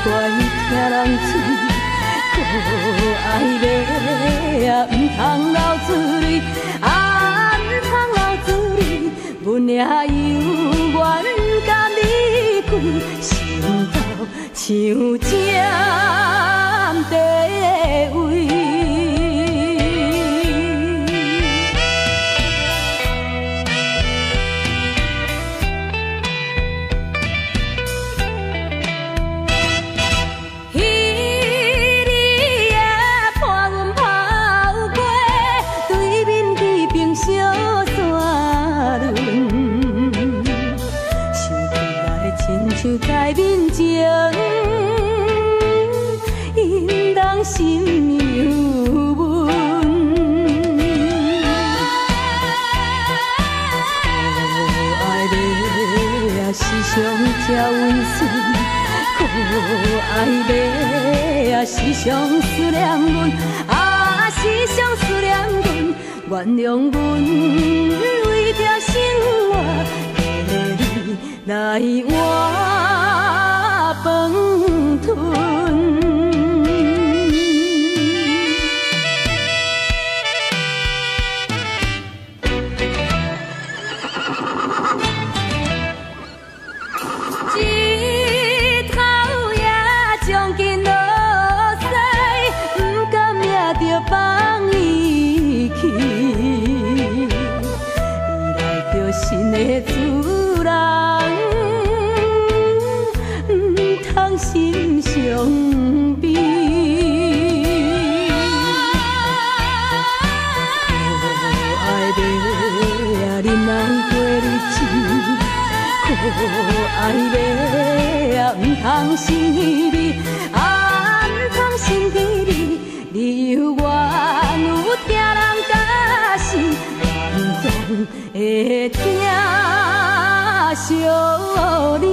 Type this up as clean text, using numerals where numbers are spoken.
怪听人嘴，可爱要啊，唔通流珠泪，啊，唔通流珠泪，阮也有缘甲你开，心头像针地位。像在面前，引人心犹问。可爱的啊，是上这温顺；可爱的啊，是上思念阮，啊，是上思念阮，原谅阮为着生活。来换饭吞。一头也将近落西，不甘也着放伊去。伊来着新的主人。心伤悲，可爱的啊，忍耐过日子，可爱的啊，唔通生气啊，唔通生气你有缘有听人甲心，感动会听惜你。